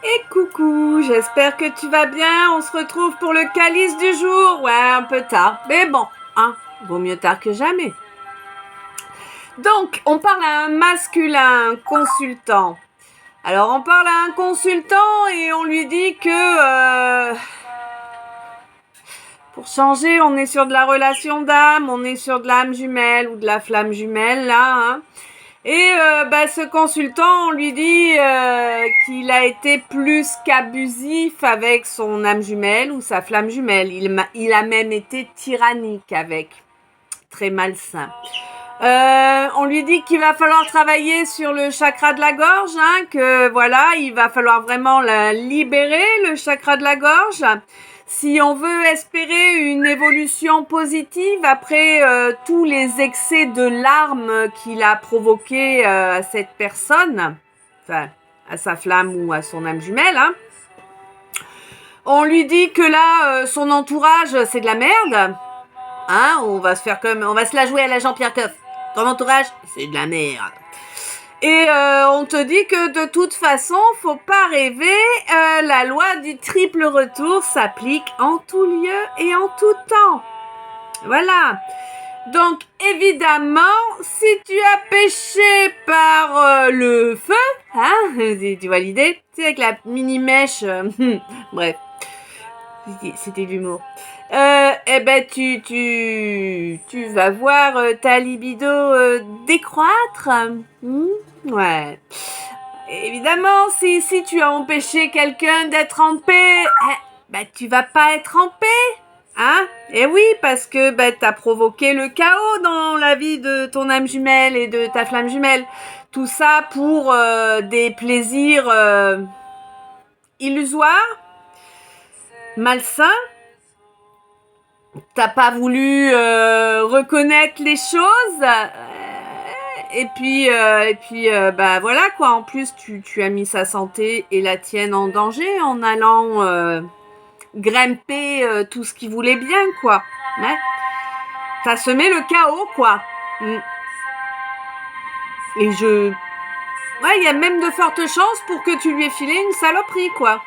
Et coucou, j'espère que tu vas bien. On se retrouve pour le calice du jour. Ouais, un peu tard, mais bon, hein, vaut mieux tard que jamais. Donc, on parle à un masculin consultant. Alors, on parle à un consultant et on lui dit que pour changer, on est sur de la relation d'âme, on est sur de l'âme jumelle ou de la flamme jumelle, là, hein. Et ce consultant, on lui dit qu'il a été plus qu'abusif avec son âme jumelle ou sa flamme jumelle. Il a même été tyrannique avec. Très malsain. On lui dit qu'il va falloir travailler sur le chakra de la gorge, hein, que voilà, il va falloir vraiment libérer, le chakra de la gorge. Si on veut espérer une évolution positive après tous les excès de larmes qu'il a provoqués à cette personne, enfin, à sa flamme ou à son âme jumelle, hein, on lui dit que là, son entourage, c'est de la merde. Hein, on va se la jouer à la Jean-Pierre Coff. Ton entourage, c'est de la merde. Et on te dit que de toute façon, faut pas rêver, la loi du triple retour s'applique en tout lieu et en tout temps. Voilà. Donc évidemment, si tu as péché par le feu, hein, tu vois l'idée, tu sais, avec la mini mèche, bref, c'était de l'humour. Tu vas voir ta libido décroître. Ouais. Évidemment, si tu as empêché quelqu'un d'être en paix, tu vas pas être en paix. Hein? Et oui, parce que t'as provoqué le chaos dans la vie de ton âme jumelle et de ta flamme jumelle. Tout ça pour des plaisirs illusoires, malsains. T'as pas voulu reconnaître les choses et puis voilà quoi. En plus tu as mis sa santé et la tienne en danger en allant grimper tout ce qu'il voulait bien quoi. Ouais. T'as semé le chaos quoi. Et il y a même de fortes chances pour que tu lui aies filé une saloperie quoi.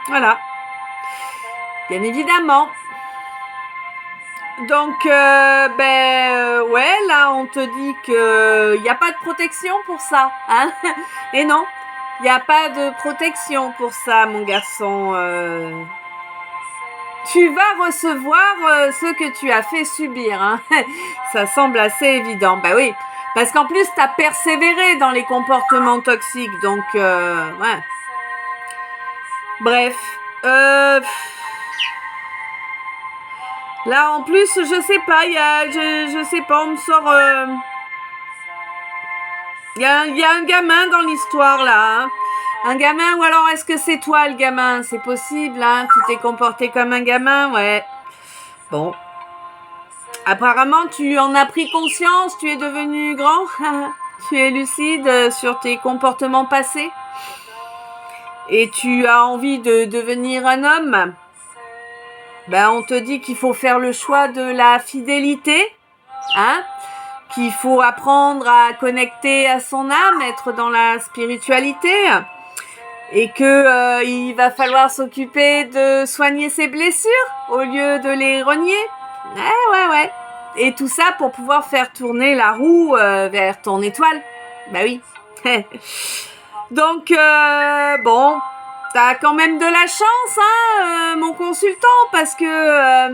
Voilà. Bien évidemment. Donc, là, on te dit que y a pas de protection pour ça, hein. Et non, y a pas de protection pour ça, mon garçon. Tu vas recevoir ce que tu as fait subir, hein. Ça semble assez évident. Bah oui, parce qu'en plus, t'as persévéré dans les comportements toxiques, donc, ouais. Bref, là, en plus, je sais pas, je sais pas, on me sort... Il y a un gamin dans l'histoire, là. Hein. Un gamin, ou alors est-ce que c'est toi, le gamin? C'est possible, hein? Tu t'es comporté comme un gamin, ouais. Bon. Apparemment, tu en as pris conscience, tu es devenu grand. Tu es lucide sur tes comportements passés. Et tu as envie de devenir un homme. On te dit qu'il faut faire le choix de la fidélité, hein, qu'il faut apprendre à connecter à son âme, être dans la spiritualité, et que il va falloir s'occuper de soigner ses blessures au lieu de les renier. Ouais. Et tout ça pour pouvoir faire tourner la roue vers ton étoile. Bah oui. Donc, bon... T'as quand même de la chance, hein, mon consultant, parce que,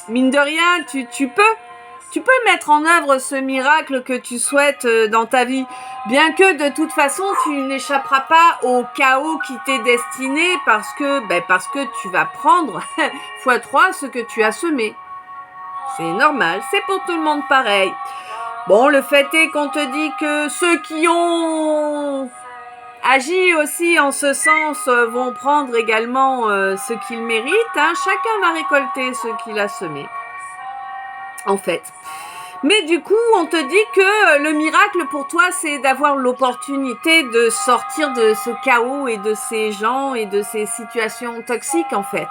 mine de rien, tu peux mettre en œuvre ce miracle que tu souhaites dans ta vie, bien que de toute façon, tu n'échapperas pas au chaos qui t'est destiné parce que tu vas prendre x3 ce que tu as semé. C'est normal, c'est pour tout le monde pareil. Bon, le fait est qu'on te dit que ceux qui ont... agit aussi en ce sens vont prendre également ce qu'ils méritent. Hein. Chacun va récolter ce qu'il a semé. En fait. Mais du coup, on te dit que le miracle pour toi, c'est d'avoir l'opportunité de sortir de ce chaos et de ces gens et de ces situations toxiques, en fait.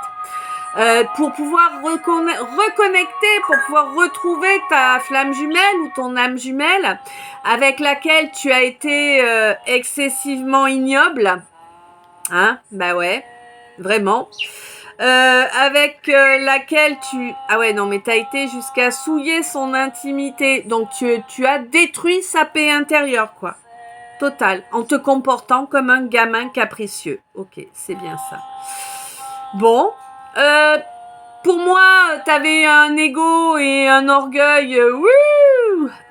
Pour pouvoir reconnecter, pour pouvoir retrouver ta flamme jumelle ou ton âme jumelle avec laquelle tu as été excessivement ignoble, Hein? Bah ouais, vraiment. Avec laquelle tu... Ah ouais, non, mais t'as été jusqu'à souiller son intimité. Donc, tu as détruit sa paix intérieure, quoi. Total. En te comportant comme un gamin capricieux. Ok, c'est bien ça. Bon. Pour moi, t'avais un ego et un orgueil.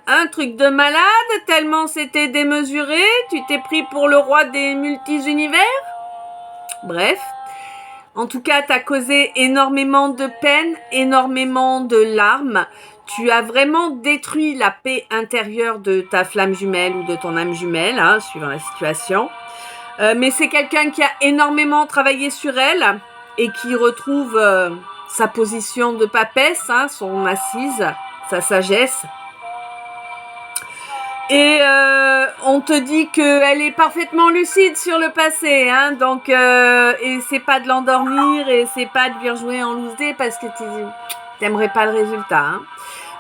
Un truc de malade, tellement c'était démesuré. Tu t'es pris pour le roi des multi-univers. Bref. En tout cas, t'as causé énormément de peine, énormément de larmes. Tu as vraiment détruit la paix intérieure de ta flamme jumelle ou de ton âme jumelle, hein, suivant la situation. Mais c'est quelqu'un qui a énormément travaillé sur elle et qui retrouve sa position de papesse, hein, son assise, sa sagesse. Et on te dit qu'elle est parfaitement lucide sur le passé, hein, donc et c'est pas de l'endormir et c'est pas de lui rejouer en loose day parce que t'aimerais pas le résultat. Hein.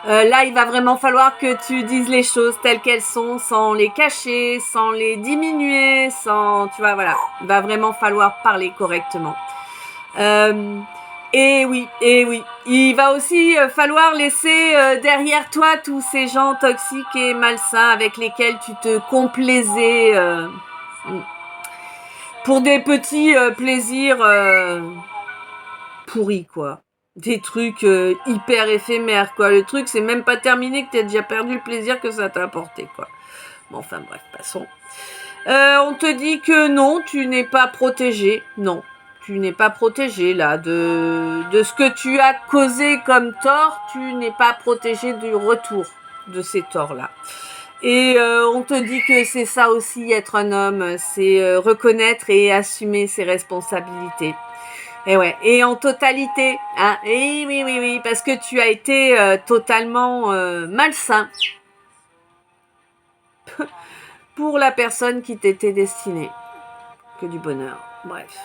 Là, il va vraiment falloir que tu dises les choses telles qu'elles sont, sans les cacher, sans les diminuer, sans, tu vois, voilà. Il va vraiment falloir parler correctement. Et oui, il va aussi falloir laisser derrière toi tous ces gens toxiques et malsains avec lesquels tu te complaisais pour des petits plaisirs pourris, quoi. Des trucs hyper éphémères, quoi. Le truc, c'est même pas terminé que t'as déjà perdu le plaisir que ça t'a apporté, quoi. Bon, enfin, bref, passons. On te dit que non, tu n'es pas protégé. Non. Tu n'es pas protégé là de ce que tu as causé comme tort, tu n'es pas protégé du retour de ces torts-là. Et on te dit que c'est ça aussi être un homme, c'est reconnaître et assumer ses responsabilités. Et ouais, et en totalité, hein. Et oui, parce que tu as été totalement malsain pour la personne qui t'était destinée. Que du bonheur. Bref.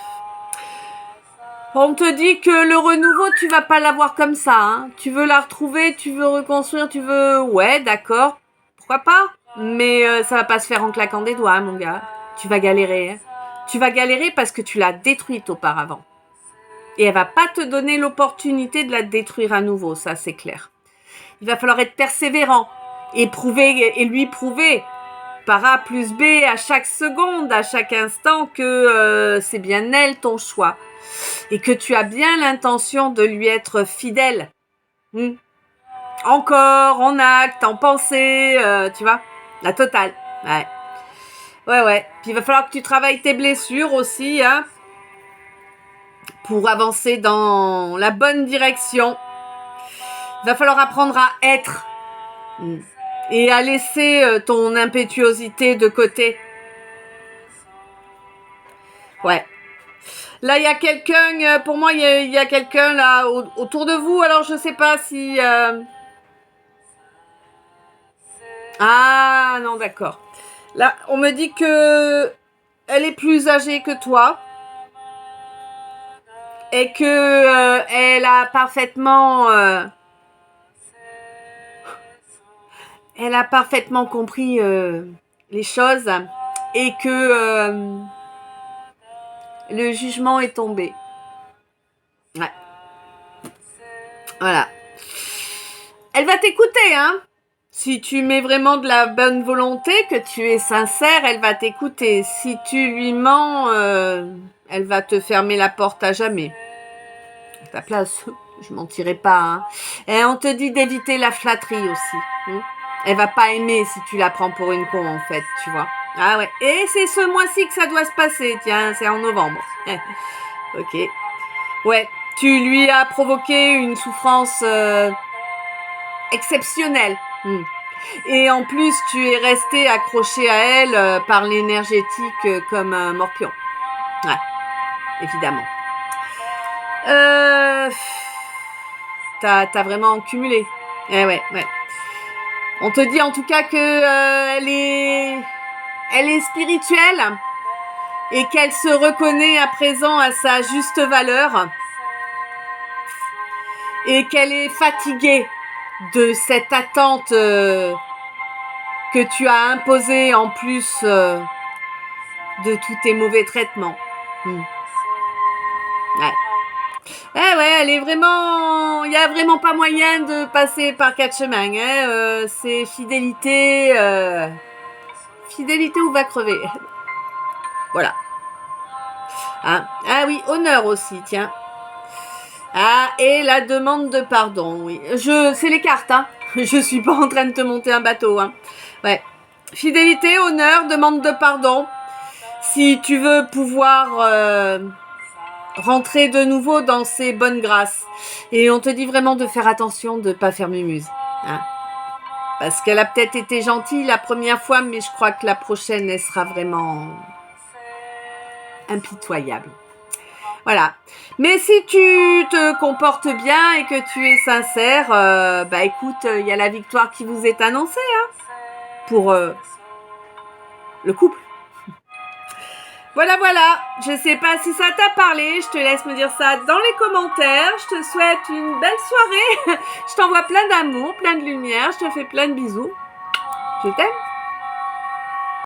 On te dit que le renouveau, tu vas pas l'avoir comme ça, hein. Tu veux la retrouver, tu veux reconstruire, tu veux... Ouais, d'accord. Pourquoi pas? Mais ça va pas se faire en claquant des doigts, mon gars. Tu vas galérer. Hein. Tu vas galérer parce que tu l'as détruite auparavant. Et elle va pas te donner l'opportunité de la détruire à nouveau, ça c'est clair. Il va falloir être persévérant et lui prouver par A plus B à chaque seconde, à chaque instant que c'est bien elle ton choix. Et que tu as bien l'intention de lui être fidèle. Encore, en acte, en pensée, tu vois, la totale. Ouais. Puis il va falloir que tu travailles tes blessures aussi, hein, pour avancer dans la bonne direction. Il va falloir apprendre à être et à laisser ton impétuosité de côté. Ouais. Là, il y a quelqu'un, pour moi, il y a quelqu'un là autour de vous. Alors, je sais pas si... Ah, non, d'accord. Là, on me dit que elle est plus âgée que toi et que elle a parfaitement... elle a parfaitement compris les choses et que... le jugement est tombé. Ouais. Voilà. Elle va t'écouter, hein. Si tu mets vraiment de la bonne volonté, que tu es sincère, elle va t'écouter. Si tu lui mens, elle va te fermer la porte à jamais. À ta place, je mentirai pas, hein. Et on te dit d'éviter la flatterie aussi. Elle va pas aimer si tu la prends pour une con, en fait, tu vois. Ah ouais. Et c'est ce mois-ci que ça doit se passer. Tiens, c'est en novembre. Ok. Ouais. Tu lui as provoqué une souffrance exceptionnelle. Et en plus, tu es resté accroché à elle par l'énergétique comme un morpion. Ouais. Évidemment. T'as vraiment cumulé. Ouais. On te dit en tout cas que elle est spirituelle et qu'elle se reconnaît à présent à sa juste valeur et qu'elle est fatiguée de cette attente que tu as imposée en plus de tous tes mauvais traitements. Ouais. Eh ouais, elle est vraiment... Il n'y a vraiment pas moyen de passer par quatre chemins. Hein. C'est fidélité... Fidélité ou va crever. Voilà. Hein. Ah oui, honneur aussi, tiens. Ah, et la demande de pardon, oui. C'est les cartes, hein. Je suis pas en train de te monter un bateau, hein. Ouais. Fidélité, honneur, demande de pardon. Si tu veux pouvoir rentrer de nouveau dans ces bonnes grâces. Et on te dit vraiment de faire attention de pas faire mumuse. Hein. Parce qu'elle a peut-être été gentille la première fois, mais je crois que la prochaine, elle sera vraiment impitoyable. Voilà. Mais si tu te comportes bien et que tu es sincère, bah écoute, il y a la victoire qui vous est annoncée, hein, pour le couple. Voilà, voilà. Je sais pas si ça t'a parlé. Je te laisse me dire ça dans les commentaires. Je te souhaite une belle soirée. Je t'envoie plein d'amour, plein de lumière. Je te fais plein de bisous. Je t'aime.